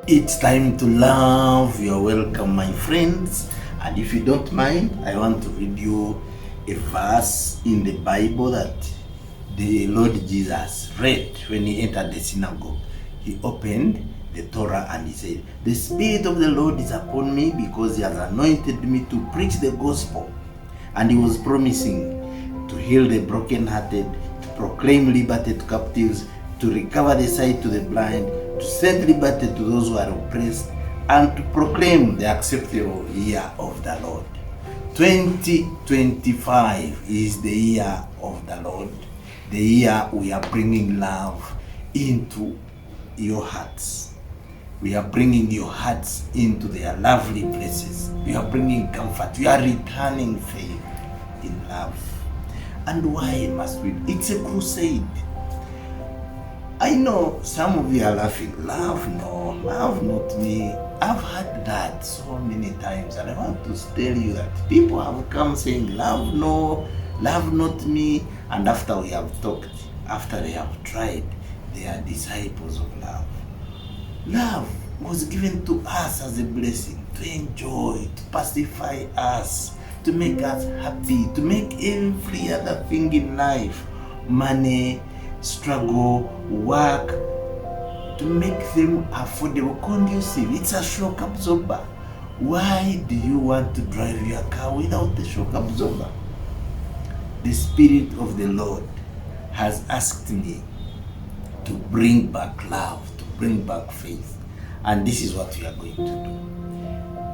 It's time to love. You're welcome, my friends. And if you don't mind, I want to read you a verse in the Bible that the Lord Jesus read when he entered the synagogue. He opened the Torah and he said, "The Spirit of the Lord is upon me because he has anointed me to preach the gospel." And he was promising to heal the brokenhearted, to proclaim liberty to captives, to recover the sight to the blind, to set liberty to those who are oppressed, and to proclaim the acceptable year of the Lord. 2025 is the year of the Lord, the year we are bringing love into your hearts. We are bringing your hearts into their lovely places. We are bringing comfort. We are returning faith in love. And why must we? It's a crusade. I know some of you are laughing. Love, no, love not me. I've heard that so many times, and I want to tell you that people have come saying, love, no, love not me. And after we have talked, after they have tried, they are disciples of love. Love was given to us as a blessing, to enjoy, to pacify us, to make us happy, to make every other thing in life, money, struggle, work, to make them affordable, conducive. It's a shock absorber. Why do you want to drive your car without the shock absorber? The Spirit of the Lord has asked me to bring back love, to bring back faith. And this is what we are going to do.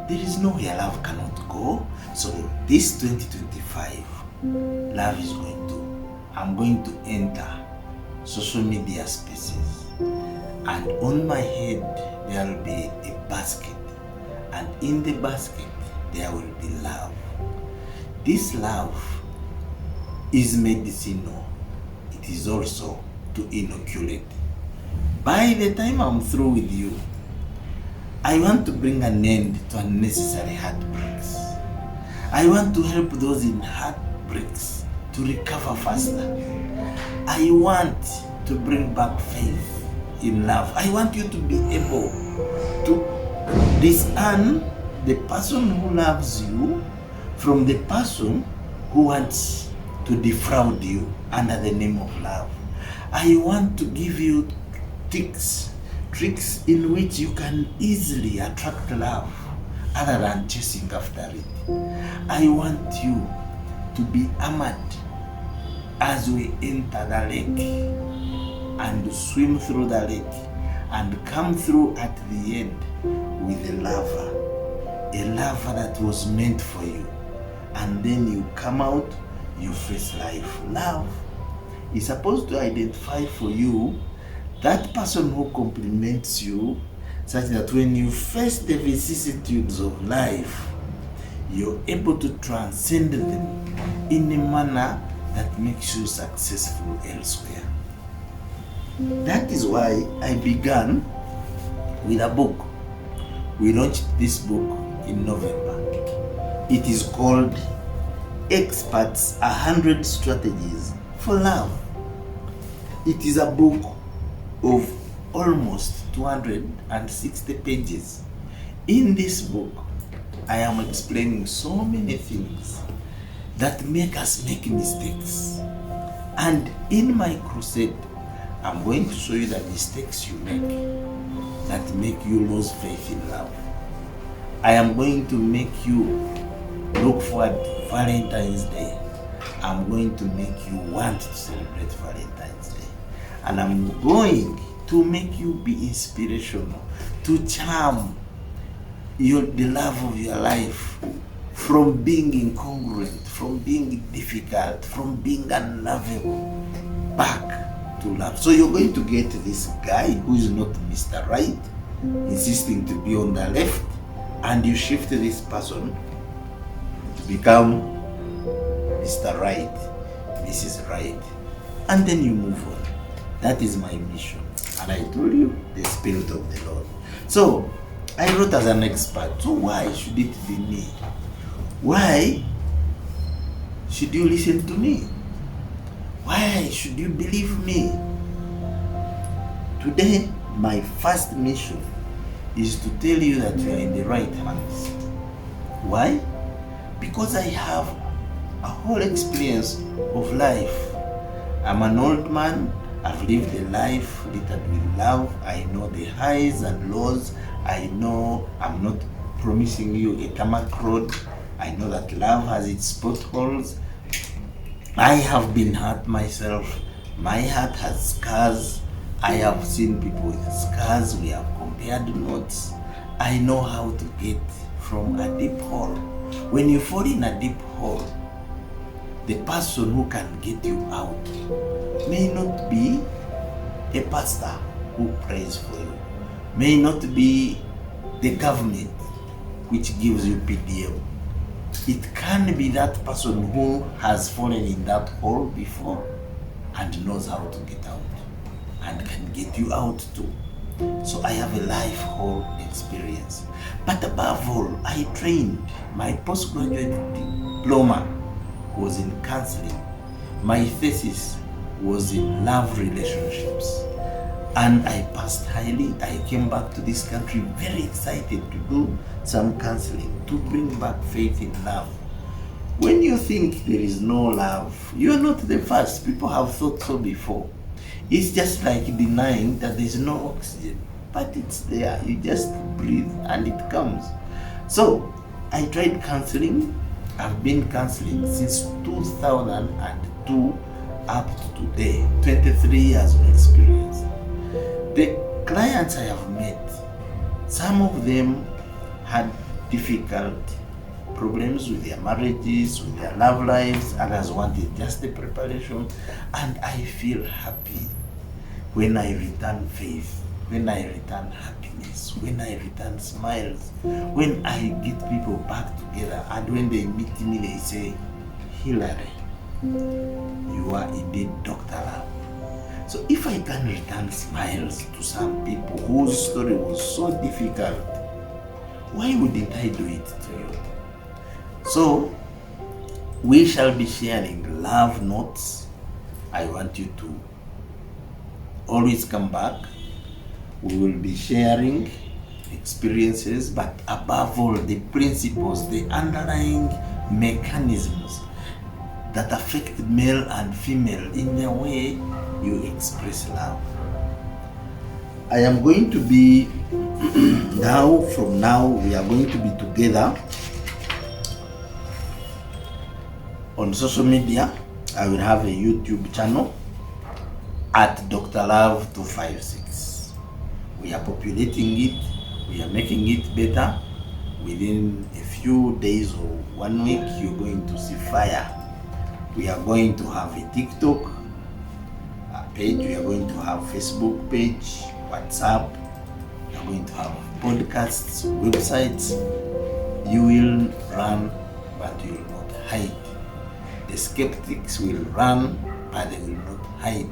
There is nowhere love cannot go. So this 2025, love is I'm going to enter social media spaces, and on my head there will be a basket, and in the basket there will be love. This love is medicinal. It is also to inoculate. By the time I'm through with you, I want to bring an end to unnecessary heartbreaks. I want to help those in heartbreaks to recover faster. I want to bring back faith in love. I want you to be able to discern the person who loves you from the person who wants to defraud you under the name of love. I want to give you tricks in which you can easily attract love other than chasing after it. I want you to be armored as we enter the lake and swim through the lake and come through at the end with a lava that was meant for you. And then you come out, you face life. Love is supposed to identify for you that person who compliments you, such that when you face the vicissitudes of life, you're able to transcend them in a manner that makes you successful elsewhere. That is why I began with a book. We launched this book in November. It is called Experts 100 Strategies for Love. It is a book of almost 260 pages. In this book, I am explaining so many things that make us make mistakes. And in my crusade, I'm going to show you the mistakes you make that make you lose faith in love. I am going to make you look forward to Valentine's Day. I'm going to make you want to celebrate Valentine's Day. And I'm going to make you be inspirational, to charm the love of your life from being incongruent, from being difficult, from being unlovable, back to love. So you're going to get this guy who is not Mr. Right, insisting to be on the left, and you shift this person to become Mr. Right, Mrs. Right, and then you move on. That is my mission. And I told you, the Spirit of the Lord. So I wrote as an expert. So why should it be me? Why should you listen to me? Why should you believe me? Today, my first mission is to tell you that you are in the right hands. Why? Because I have a whole experience of life. I'm an old man. I've lived a life littered with love. I know the highs and lows. I know I'm not promising you a tarmac road. I know that love has its potholes. I have been hurt myself. My heart has scars. I have seen people with scars. We have compared notes. I know how to get from a deep hole. When you fall in a deep hole, the person who can get you out may not be a pastor who prays for you, may not be the government which gives you PDM. It can be that person who has fallen in that hole before and knows how to get out and can get you out too. So I have a life whole experience. But above all, I trained. My postgraduate diploma was in counseling. My thesis was in love relationships. And I passed highly. I came back to this country very excited to do some counseling, to bring back faith in love. When you think there is no love, you are not the first. People have thought so before. It's just like denying that there is no oxygen, but it's there. You just breathe and it comes. So I tried counseling. I've been counseling since 2002 up to today, 23 years of experience. The clients I have met, some of them had difficult problems with their marriages, with their love lives. Others wanted just the preparation. And I feel happy when I return faith, when I return happiness, when I return smiles, when I get people back together, and when they meet me, they say, Hillary, you are indeed Dr. Love. So if I can return smiles to some people whose story was so difficult, why wouldn't I do it to you? So we shall be sharing love notes. I want you to always come back. We will be sharing experiences, but above all, the principles, the underlying mechanisms that affect male and female in the way you express love. I am going to be from now, we are going to be together on social media. I will have a YouTube channel at Dr. Love 256. We are populating it. We are making it better. Within a few days or 1 week, you're going to see fire. We are going to have a TikTok page. We are going to have Facebook page, WhatsApp. We are going to have podcasts, websites. You will run, but you will not hide. The skeptics will run, but they will not hide.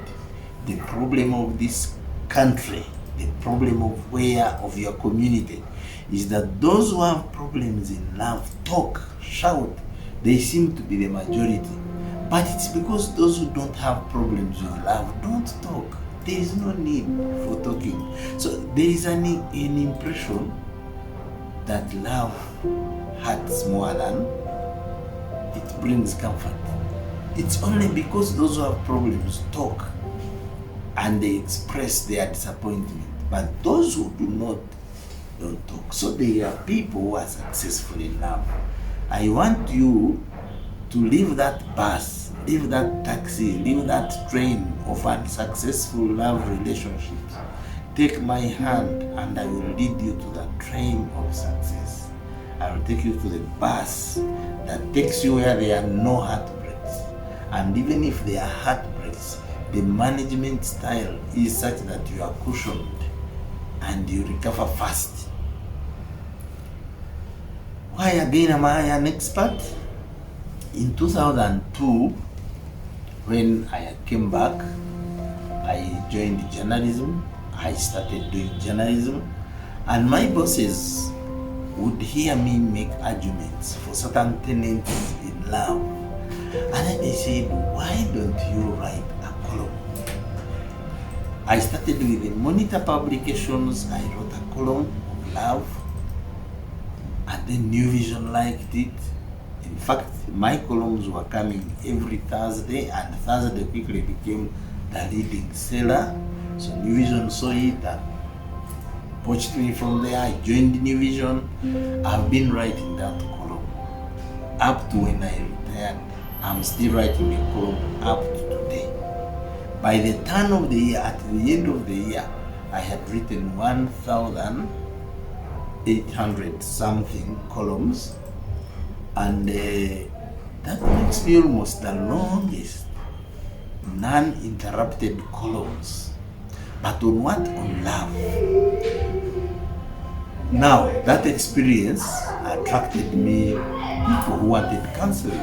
The problem of this country, the problem of your community, is that those who have problems in love talk, shout. They seem to be the majority. But it's because those who don't have problems with love don't talk. There is no need for talking. So there is an impression that love hurts more than it brings comfort. It's only because those who have problems talk and they express their disappointment. But those who do not, don't talk. So there are people who are successful in love. I want you to leave that bus, leave that taxi, leave that train of unsuccessful love relationships. Take my hand and I will lead you to the train of success. I will take you to the bus that takes you where there are no heartbreaks. And even if there are heartbreaks, the management style is such that you are cushioned and you recover fast. Why again am I an expert? In 2002, when I came back, I joined journalism. I started doing journalism, and my bosses would hear me make arguments for certain tenets in love. And then they said, why don't you write a column? I started with the Monitor publications. I wrote a column of love. And then New Vision liked it. In fact, my columns were coming every Thursday, and Thursday quickly became the leading seller. So New Vision saw it and poached me from there. I joined New Vision. I've been writing that column up to when I retired. I'm still writing the column up to today. By the turn of the year, at the end of the year, I had written 1,800 something columns, and that makes me almost the longest non-interrupted columns. But on what? On love. Now, that experience attracted me people who wanted counseling.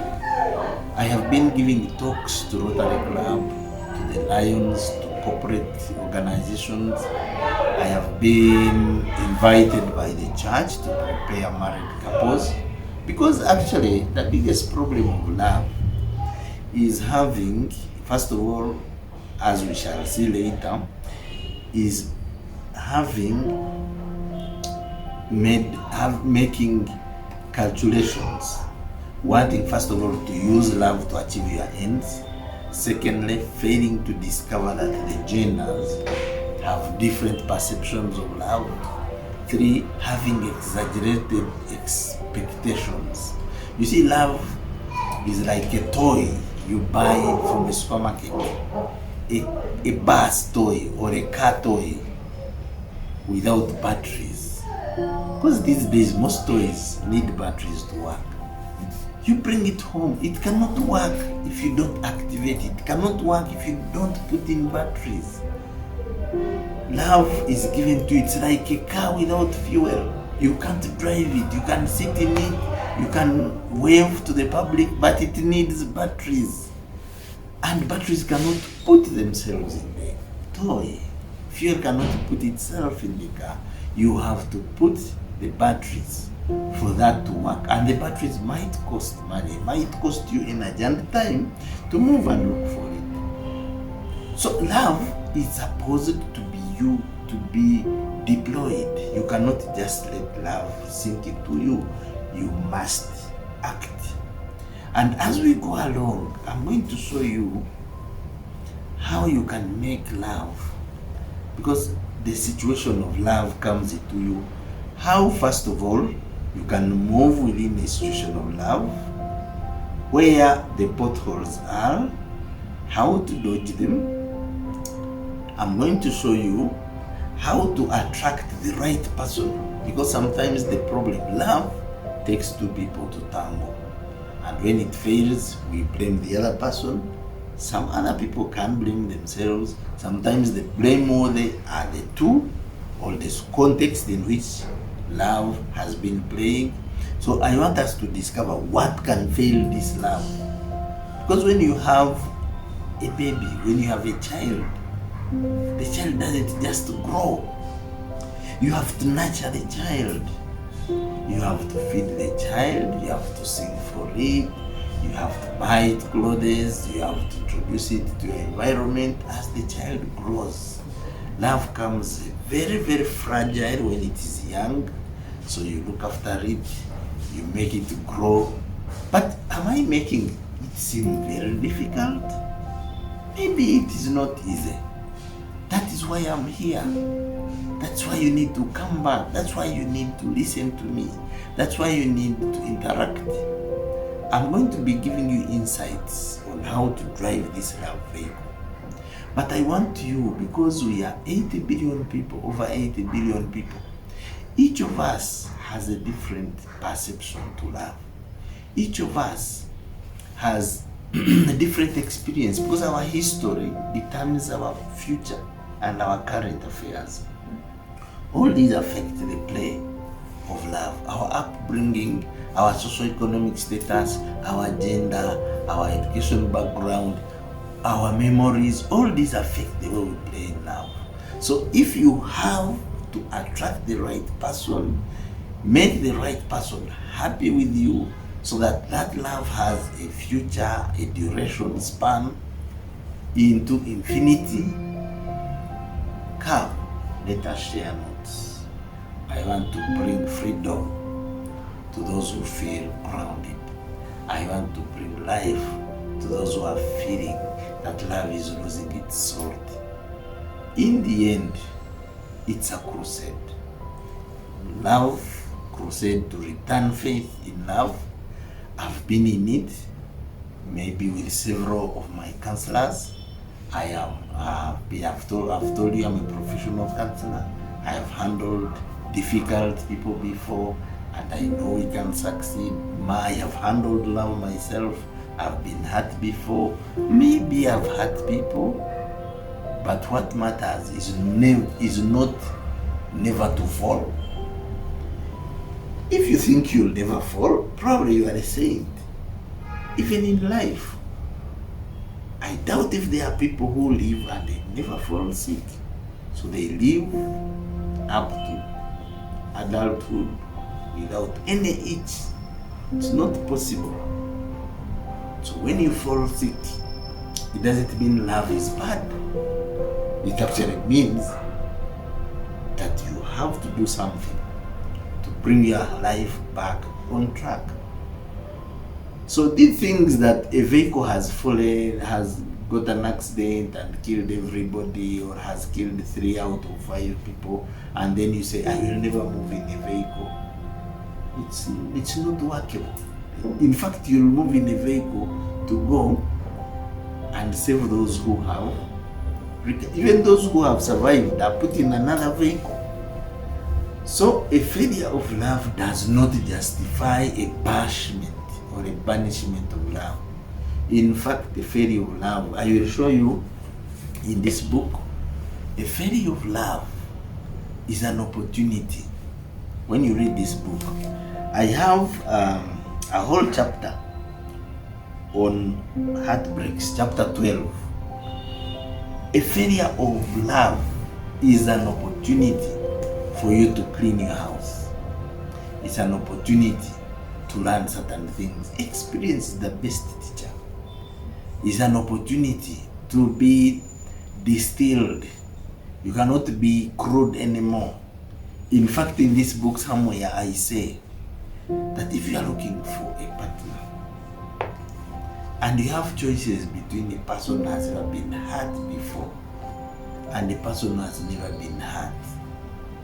I have been giving talks to Rotary Club, to the Lions, to corporate organizations. I have been invited by the church to prepare married couples, because actually the biggest problem of love is having, first of all, as we shall see later, is making calculations, wanting first of all to use love to achieve your ends. Secondly, failing to discover that the genders have different perceptions of love. 3, having exaggerated expectations. You see, love is like a toy you buy from the supermarket, a bus toy or a car toy without batteries. Because these days most toys need batteries to work. You bring it home, it cannot work if you don't activate it. It cannot work if you don't put in batteries. Love is given to you. It's like a car without fuel. You can't drive it, you can sit in it, you can wave to the public, but it needs batteries. And batteries cannot put themselves in the toy. Fuel cannot put itself in the car. You have to put the batteries for that to work. And the batteries might cost money, might cost you energy and time to move and look for it. So love is supposed to be you, to be deployed. You cannot just let love sink into you. You must act. And as we go along, I'm going to show you how you can make love, because the situation of love comes into you. How, first of all, you can move within a situation of love, where the potholes are, how to dodge them. I'm going to show you how to attract the right person, because sometimes the problem, love takes two people to tango, and when it fails, we blame the other person. Some other people can blame themselves. Sometimes the blame are the two, or the context in which love has been playing. So I want us to discover what can fail this love. Because when you have a baby, when you have a child, the child doesn't just grow. You have to nurture the child. You have to feed the child. You have to sing for it. You have to buy it clothes. You have to introduce it to your environment. As the child grows, love comes very, very fragile when it is young. So you look after it. You make it grow. But am I making it seem very difficult? Maybe it is not easy. That is why I'm here. That's why you need to come back. That's why you need to listen to me. That's why you need to interact. I'm going to be giving you insights on how to drive this love vehicle. But I want you, because we are 80 billion people, over 80 billion people, each of us has a different perception to love. Each of us has a different experience, because our history determines our future and our current affairs. All these affect the play of love, our upbringing, our socio-economic status, our gender, our education background, our memories. All these affect the way we play in love. So if you have to attract the right person, make the right person happy with you, so that that love has a future, a duration span into infinity, come, let us share notes. I want to bring freedom to those who feel grounded. I want to bring life to those who are feeling that love is losing its salt. In the end, it's a crusade. Love crusade to return faith in love. I've been in it, maybe with several of my counselors. I've told you I'm a professional counselor. I have handled difficult people before, and I know we can succeed. I have handled love myself. I've been hurt before. Maybe I've hurt people, but what matters is not never to fall. If you think you'll never fall, probably you are a saint. Even in life, I doubt if there are people who live and they never fall sick. So they live up to adulthood without any itch. It's not possible. So when you fall sick, it doesn't mean love is bad. It actually means that you have to do something to bring your life back on track. So these things that a vehicle has fallen, has got an accident and killed everybody, or has killed 3 out of 5 people, and then you say, I will never move in a vehicle. It's not workable. In fact, you'll move in a vehicle to go and save those who have, even those who have survived are put in another vehicle. So a failure of love does not justify a bashment or a banishment of love. In fact, a failure of love, I will show you in this book, a failure of love is an opportunity. When you read this book, I have a whole chapter on heartbreaks, chapter 12. A failure of love is an opportunity for you to clean your house. It's an opportunity to learn certain things. Experience is the best teacher. It's an opportunity to be distilled. You cannot be crude anymore. In fact, in this book somewhere I say that if you are looking for a partner and you have choices between a person who has never been hurt before and a person who has never been hurt,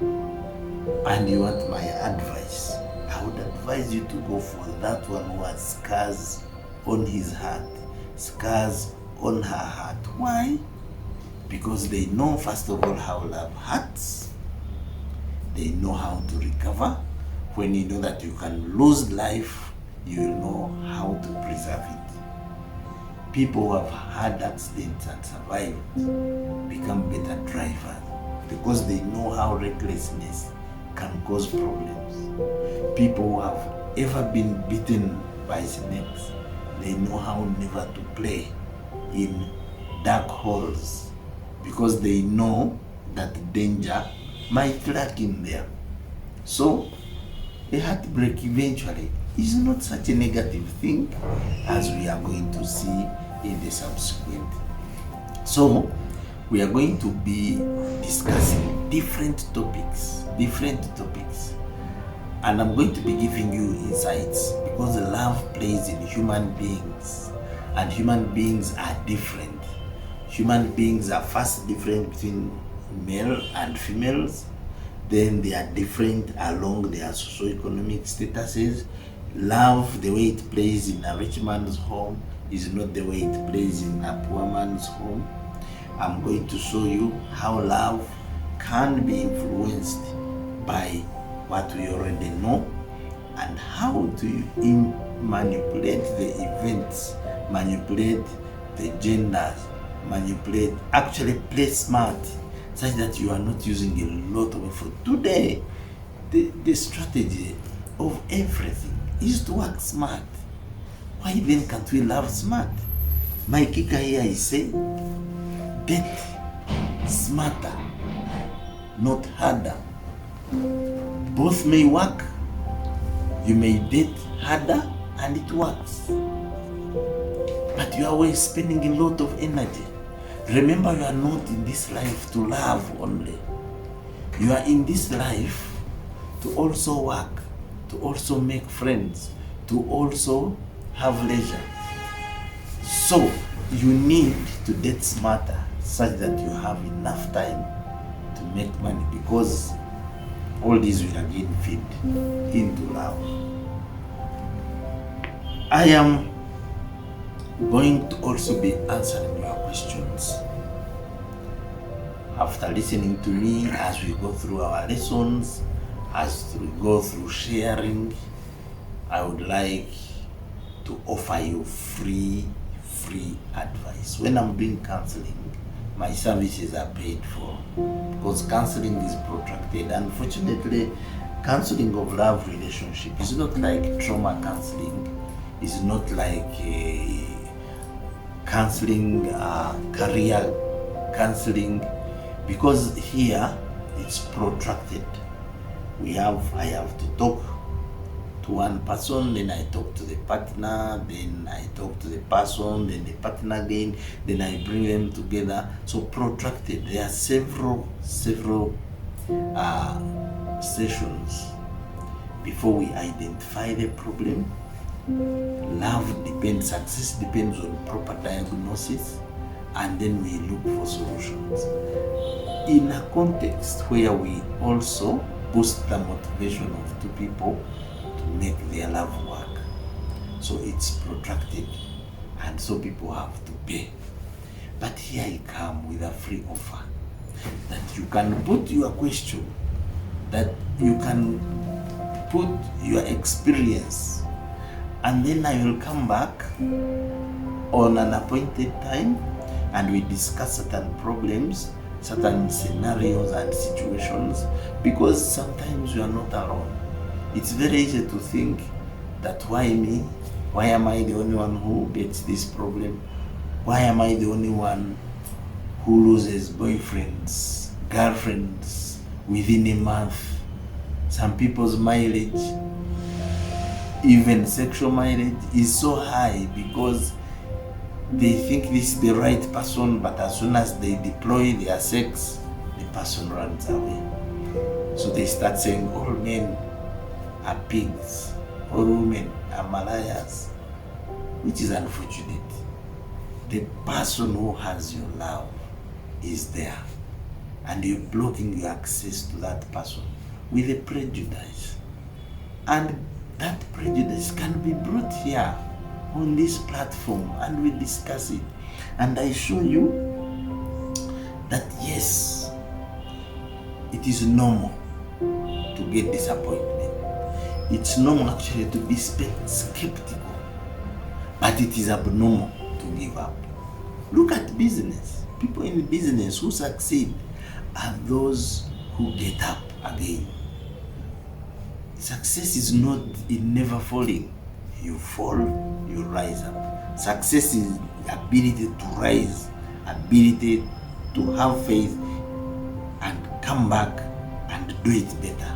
and you want my advice, I would advise you to go for that one who has scars on his heart, scars on her heart. Why? Because they know, first of all, how love hurts. They know how to recover. When you know that you can lose life, you will know how to preserve it. People who have had accidents and survived become better drivers because they know how recklessness can cause problems. People who have ever been bitten by snakes, they know how never to play in dark holes because they know that danger might lurk in there. So a heartbreak eventually is not such a negative thing as we are going to see in the subsequent. So we are going to be discussing different topics, and I'm going to be giving you insights because love plays in human beings, and human beings are different. Human beings are first different between male and females, then they are different along their socioeconomic statuses. Love, the way it plays in a rich man's home is not the way it plays in a poor man's home. I'm going to show you how love can be influenced by what we already know and how to manipulate the events, manipulate the genders, actually play smart such that you are not using a lot of effort. Today, the strategy of everything is to work smart. Why then can't we love smart? My kicker here is say, date smarter, not harder. Both may work. You may date harder and it works. But you are always spending a lot of energy. Remember, you are not in this life to love only. You are in this life to also work, to also make friends, to also have leisure. So you need to date smarter such that you have enough time to make money, because all these will again feed into love. I am going to also be answering your questions after listening to me as we go through our lessons, as we go through sharing. I would like to offer you free advice. When I'm doing counseling, my services are paid for, because counseling is protracted. Unfortunately, counseling of love relationship is not like trauma counseling. It's not like counseling, career counseling, because here it's protracted. I have to talk to one person, then I talk to the partner, then I talk to the person, then the partner again, then I bring them together. So protracted. There are several sessions before we identify the problem. Success depends on proper diagnosis, and then we look for solutions in a context where we also boost the motivation of two people to make their love work. So it's protracted, and so people have to pay. But here I come with a free offer that you can put your question, that you can put your experience, and then I will come back on an appointed time and we discuss certain problems, certain scenarios and situations, because sometimes you are not alone. It's very easy to think that why me? Why am I the only one who gets this problem? Why am I the only one who loses boyfriends, girlfriends within a month? Some people's mileage, even sexual mileage, is so high because they think this is the right person, but as soon as they deploy their sex, the person runs away. So they start saying all men are pigs, all women are malayas, which is unfortunate. The person who has your love is there, and you're blocking your access to that person with a prejudice. And that prejudice can be brought here on this platform, and we discuss it, and I show you that yes, it is normal to get disappointment. It's normal actually to be skeptical, but it is abnormal to give up. Look at business. People in business who succeed are those who get up again. Success is not in never falling. You fall, you rise up. Success is the ability to rise, ability to have faith and come back and do it better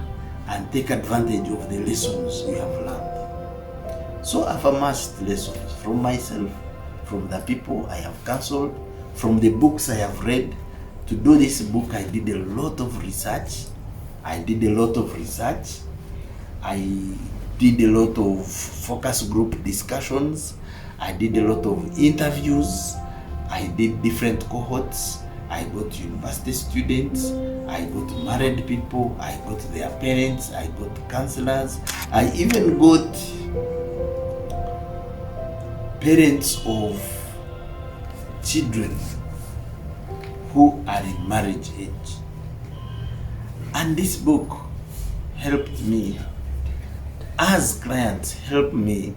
and take advantage of the lessons you have learned. So I've amassed lessons from myself, from the people I have counseled, from the books I have read. To do this book, I did a lot of research. I did a lot of focus group discussions. I did a lot of interviews. I did different cohorts. I got university students. I got married people. I got their parents. I got counselors. I even got parents of children who are in marriage age. And this book helped me, as clients help me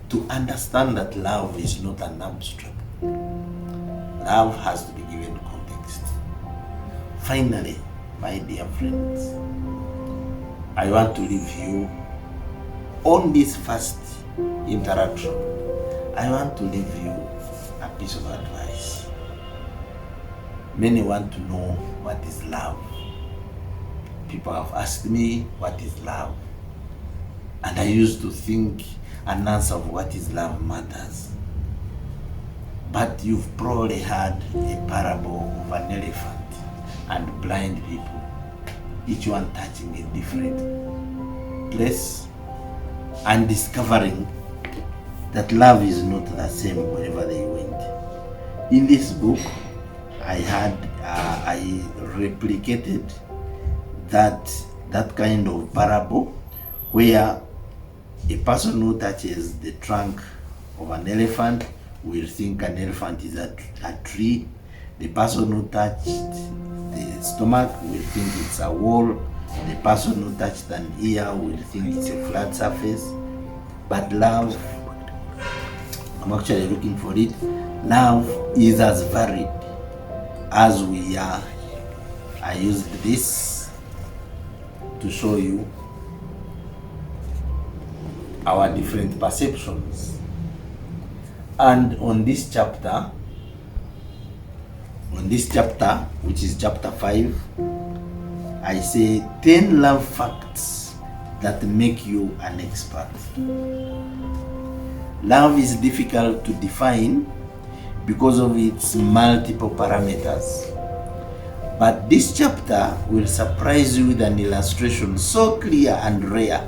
to understand that love is not an abstract. Love has to be given context. Finally, my dear friends, I want to leave you on this first interaction. I want to leave you a piece of advice. Many want to know what is love. People have asked me, what is love? And I used to think an answer of what is love matters. But you've probably heard a parable of an elephant and blind people. each one touching a different place and discovering that love is not the same wherever they went. In this book, I replicated that kind of parable where a person who touches the trunk of an elephant will think an elephant is a tree. The person who touched the stomach will think it's a wall. The person who touched an ear will think it's a flat surface. But love, I'm actually looking for it. Love is as varied as we are. I used this to show you our different perceptions. And on this chapter, which is chapter 5, I say 10 love facts that make you an expert. Love is difficult to define because of its multiple parameters. But this chapter will surprise you with an illustration so clear and rare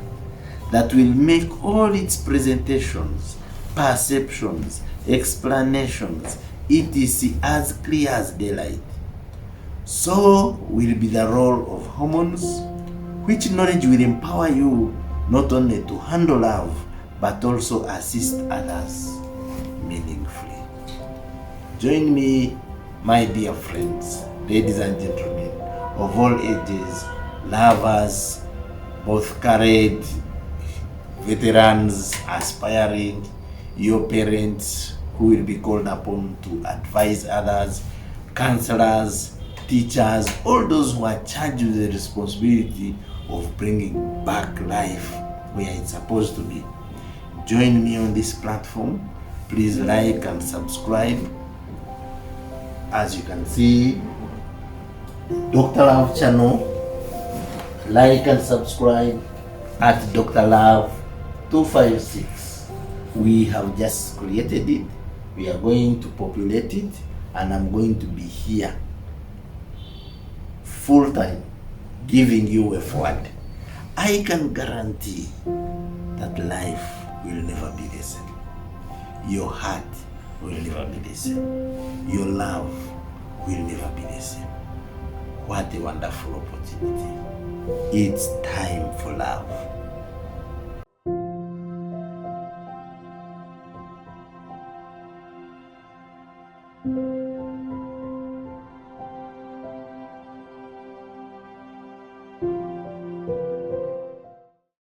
that will make all its presentations, perceptions, explanations, etc. as clear as daylight. So will be the role of hormones, which knowledge will empower you not only to handle love, but also assist others meaningfully. Join me, my dear friends, ladies and gentlemen of all ages, lovers, both current, veterans, aspiring, your parents who will be called upon to advise others, counselors, teachers, all those who are charged with the responsibility of bringing back life where it's supposed to be. Join me on this platform. Please like and subscribe. As you can see, Dr. Love channel, like and subscribe at Dr. Love 256. We have just created it. We are going to populate it, and I'm going to be here full time giving you a forward. I can guarantee that life will never be the same. Your heart will never be the same. Your love will never be the same. What a wonderful opportunity. It's time for love.